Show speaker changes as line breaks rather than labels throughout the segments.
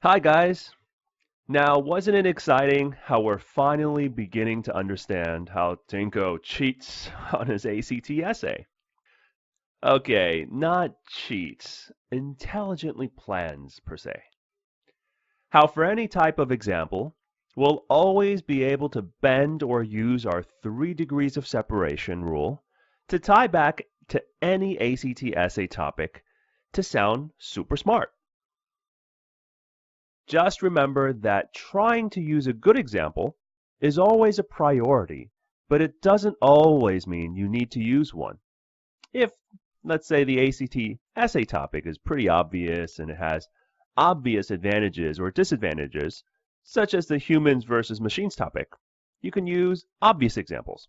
Hi guys! Now, wasn't it exciting how we're finally beginning to understand how Tinko cheats on his ACT essay? Okay, not cheats, intelligently plans per se. How for any type of example, we'll always be able to bend or use our 3 degrees of separation rule to tie back to any ACT essay topic to sound super smart. Just remember that trying to use a good example is always a priority, but it doesn't always mean you need to use one. If, let's say, the ACT essay topic is pretty obvious and it has obvious advantages or disadvantages, such as the humans versus machines topic, you can use obvious examples.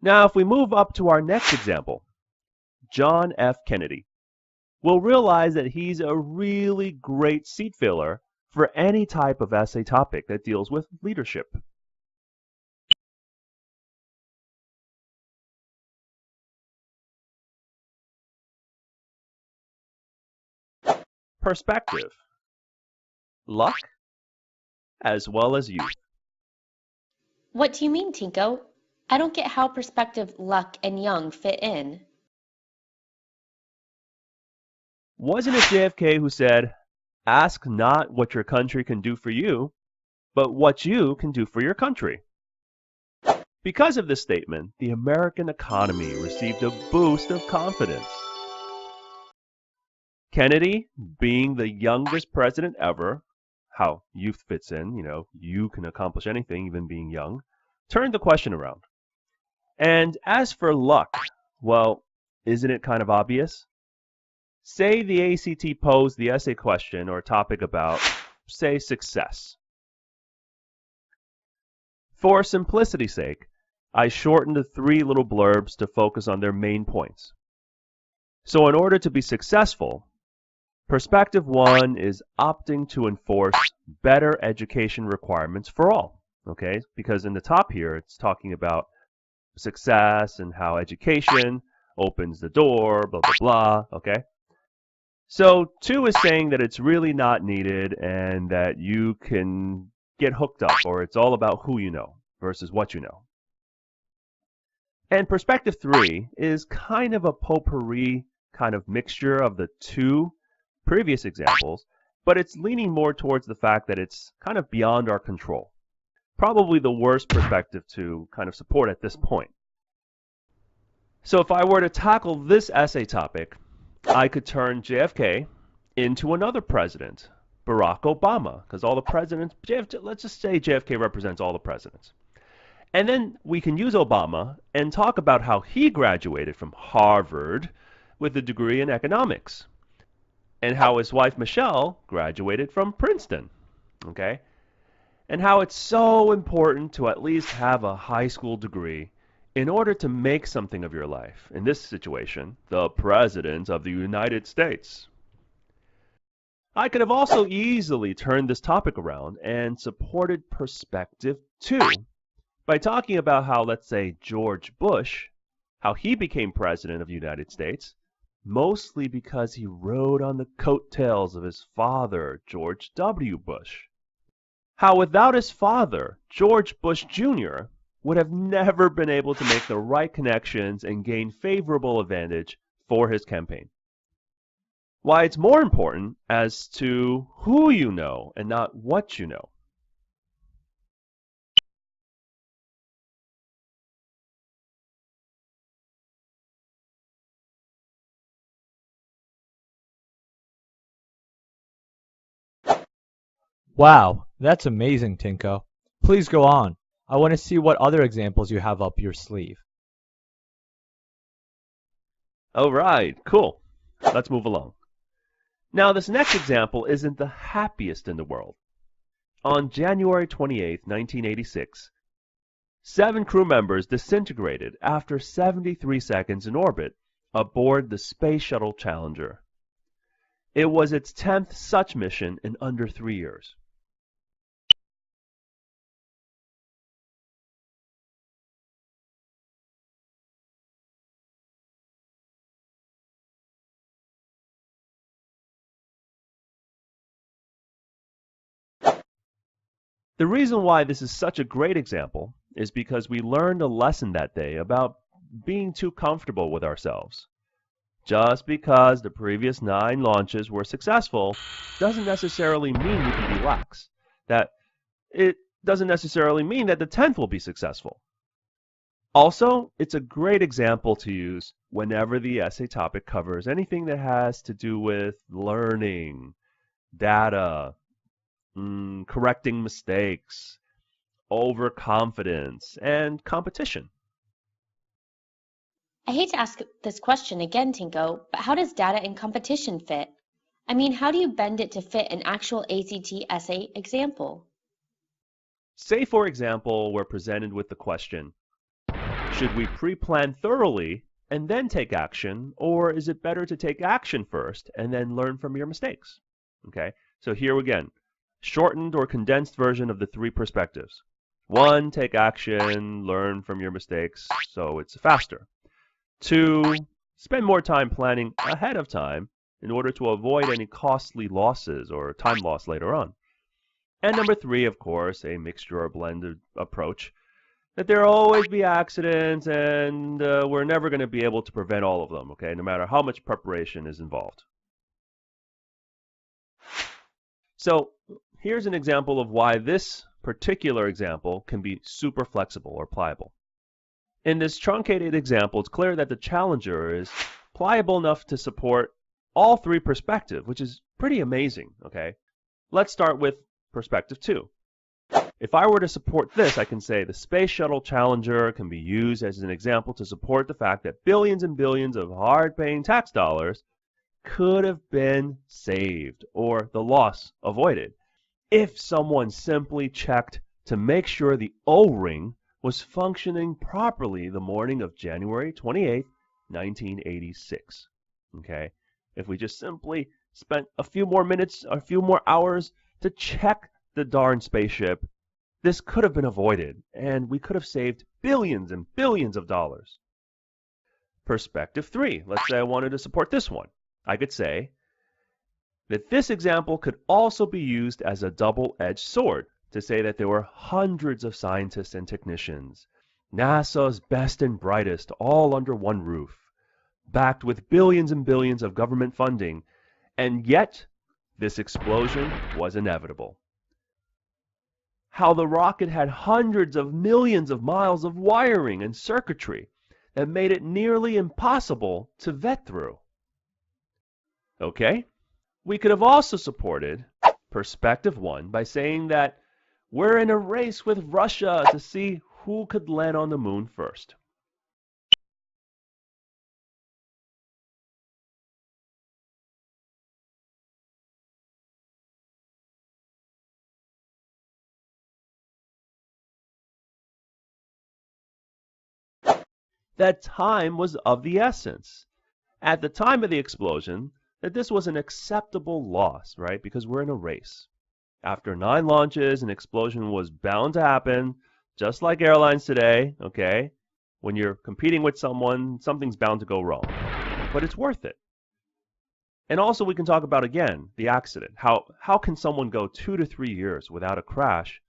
Now, if we move up to our next example, John F. Kennedy, we'll realize that he's a really great seat filler for any type of essay topic that deals with leadership. Perspective, luck, as well as youth.
What do you mean, Tinko? I don't get how perspective, luck, and young fit in.
Wasn't it JFK who said, "Ask not what your country can do for you, but what you can do for your country"? Because of this statement, the American economy received a boost of confidence. Kennedy, being the youngest president ever, how youth fits in, you can accomplish anything, even being young, turned the question around. And as for luck, well, isn't it kind of obvious? Say the ACT posed the essay question or topic about, say, success. For simplicity's sake, I shortened the 3 little blurbs to focus on their main points. So in order to be successful, perspective 1 is opting to enforce better education requirements for all. Okay, because in the top here, it's talking about success and how education opens the door, blah, blah, blah, okay? So 2 is saying that it's really not needed and that you can get hooked up, or it's all about who you know versus what you know. And perspective 3 is kind of a potpourri kind of mixture of the 2 previous examples, but it's leaning more towards the fact that it's kind of beyond our control. Probably the worst perspective to kind of support at this point. So if I were to tackle this essay topic, I could turn JFK into another president, Barack Obama, because all the presidents, let's just say JFK represents all the presidents. And then we can use Obama and talk about how he graduated from Harvard with a degree in economics, and how his wife Michelle graduated from Princeton, okay? And how it's so important to at least have a high school degree in order to make something of your life. In this situation, the President of the United States. I could have also easily turned this topic around and supported perspective 2 by talking about how, let's say, George Bush, how he became President of the United States, mostly because he rode on the coattails of his father, George W. Bush. How without his father, George Bush Jr., would have never been able to make the right connections and gain favorable advantage for his campaign. Why it's more important as to who you know and not what you know.
Wow, that's amazing, Tinko. Please go on. I want to see what other examples you have up your sleeve.
All right, cool. Let's move along. Now, this next example isn't the happiest in the world. On January 28, 1986, 7 crew members disintegrated after 73 seconds in orbit aboard the Space Shuttle Challenger. It was its 10th such mission in under 3 years. The reason why this is such a great example is because we learned a lesson that day about being too comfortable with ourselves. Just because the previous 9 launches were successful doesn't necessarily mean we can be lax. That it doesn't necessarily mean that the 10th will be successful. Also, it's a great example to use whenever the essay topic covers anything that has to do with learning, data, correcting mistakes, overconfidence, and competition.
I hate to ask this question again, Tinko, but how does data and competition fit? I mean, how do you bend it to fit an actual ACT essay example?
Say, for example, we're presented with the question, should we pre-plan thoroughly and then take action, or is it better to take action first and then learn from your mistakes? Okay, so here again, shortened or condensed version of the 3 perspectives. 1, take action, learn from your mistakes, so it's faster. 2, spend more time planning ahead of time in order to avoid any costly losses or time loss later on. And number 3, of course, a mixture or blended approach, that there will always be accidents and we're never going to be able to prevent all of them, okay, no matter how much preparation is involved. So here's an example of why this particular example can be super flexible or pliable. In this truncated example, it's clear that the Challenger is pliable enough to support all 3 perspectives, which is pretty amazing, okay? Let's start with perspective 2. If I were to support this, I can say the Space Shuttle Challenger can be used as an example to support the fact that billions and billions of hard-paying tax dollars could have been saved or the loss avoided if someone simply checked to make sure the O-ring was functioning properly the morning of January 28, 1986. Okay? If we just simply spent a few more minutes, a few more hours to check the darn spaceship, this could have been avoided, and we could have saved billions and billions of dollars. Perspective 3. Let's say I wanted to support this one. I could say that this example could also be used as a double-edged sword to say that there were hundreds of scientists and technicians, NASA's best and brightest, all under one roof, backed with billions and billions of government funding, and yet this explosion was inevitable. How the rocket had hundreds of millions of miles of wiring and circuitry that made it nearly impossible to vet through. Okay, we could have also supported perspective 1 by saying that we're in a race with Russia to see who could land on the moon first. That time was of the essence. At the time of the explosion, that this was an acceptable loss, right? Because we're in a race. After 9 launches, an explosion was bound to happen, just like airlines today, okay? When you're competing with someone, something's bound to go wrong. But it's worth it. And also we can talk about, again, the accident. How can someone go 2 to 3 years without a crash,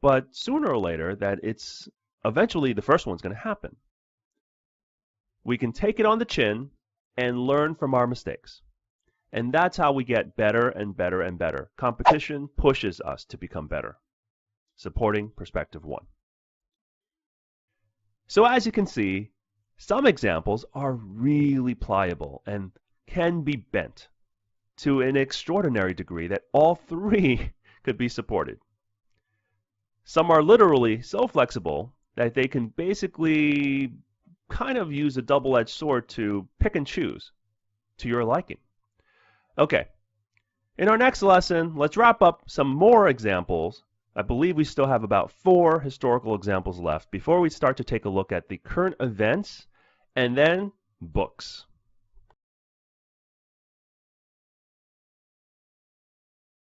but sooner or later that it's eventually the first one's going to happen? We can take it on the chin and learn from our mistakes. And that's how we get better and better and better. Competition pushes us to become better. Supporting perspective 1. So as you can see, some examples are really pliable and can be bent to an extraordinary degree that all 3 could be supported. Some are literally so flexible that they can basically kind of use a double-edged sword to pick and choose to your liking. Okay, in our next lesson, let's wrap up some more examples. I believe we still have about 4 historical examples left before we start to take a look at the current events and then books.